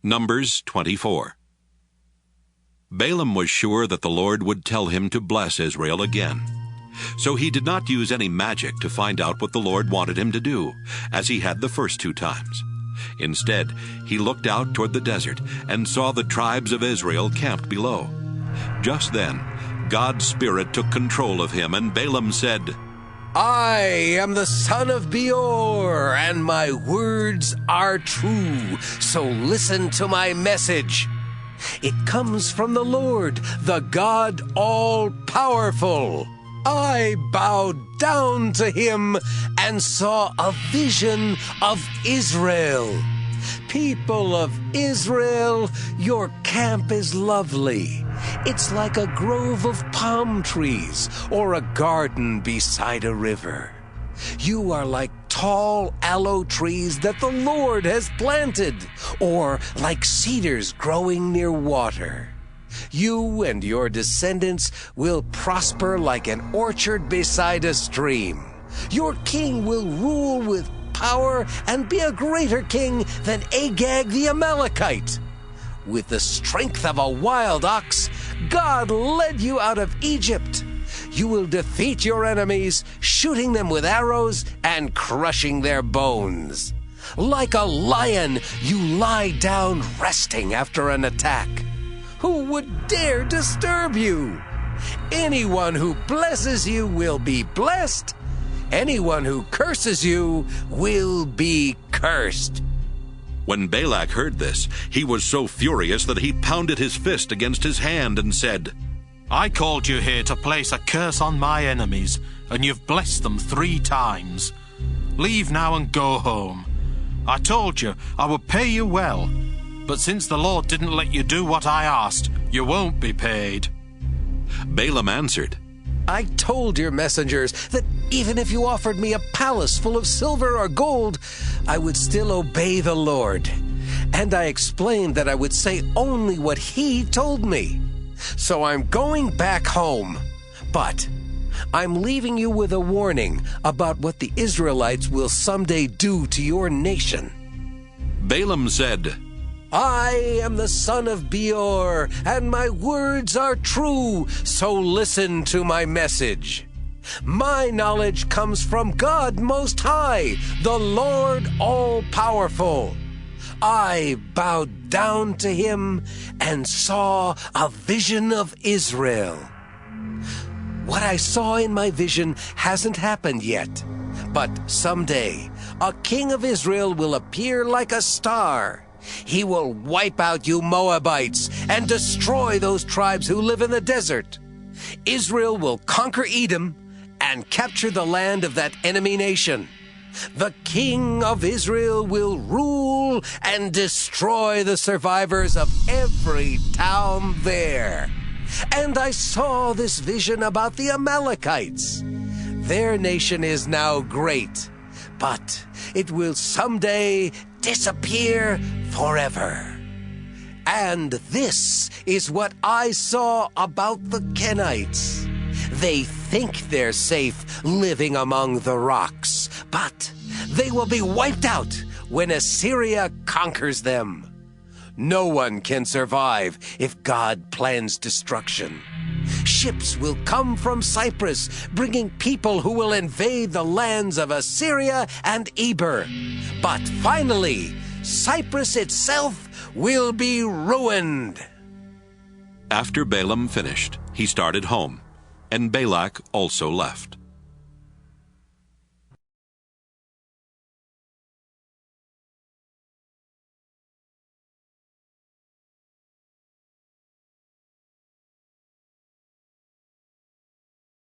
Numbers 24. Balaam was sure that the Lord would tell him to bless Israel again. So he did not use any magic to find out what the Lord wanted him to do, as he had the first 2 times. Instead, he looked out toward the desert and saw the tribes of Israel camped below. Just then, God's Spirit took control of him, and Balaam said, I am the son of Beor, and my words are true, so listen to my message. It comes from the Lord, the God all-powerful. I bowed down to him and saw a vision of Israel. People of Israel, your camp is lovely. It's like a grove of palm trees or a garden beside a river. You are like tall aloe trees that the Lord has planted, or like cedars growing near water. You and your descendants will prosper like an orchard beside a stream. Your king will rule with power and be a greater king than Agag the Amalekite. With the strength of a wild ox, God led you out of Egypt. You will defeat your enemies, shooting them with arrows and crushing their bones. Like a lion, you lie down resting after an attack. Who would dare disturb you? Anyone who blesses you will be blessed. Anyone who curses you will be cursed. When Balak heard this, he was so furious that he pounded his fist against his hand and said, I called you here to place a curse on my enemies, and you've blessed them 3 times. Leave now and go home. I told you I would pay you well, but since the Lord didn't let you do what I asked, you won't be paid. Balaam answered, I told your messengers that even if you offered me a palace full of silver or gold, I would still obey the Lord. And I explained that I would say only what he told me. So I'm going back home. But I'm leaving you with a warning about what the Israelites will someday do to your nation. Balaam said, I am the son of Beor, and my words are true, so listen to my message. My knowledge comes from God Most High, the Lord All-Powerful. I bowed down to him and saw a vision of Israel. What I saw in my vision hasn't happened yet, but someday a king of Israel will appear like a star. He will wipe out you Moabites and destroy those tribes who live in the desert. Israel will conquer Edom and capture the land of that enemy nation. The king of Israel will rule and destroy the survivors of every town there. And I saw this vision about the Amalekites. Their nation is now great, but it will someday disappear forever. And this is what I saw about the Canaanites. They think they're safe living among the rocks, but they will be wiped out when Assyria conquers them. No one can survive if God plans destruction. Ships will come from Cyprus, bringing people who will invade the lands of Assyria and Eber. But finally, Cyprus itself will be ruined. After Balaam finished, he started home, and Balak also left.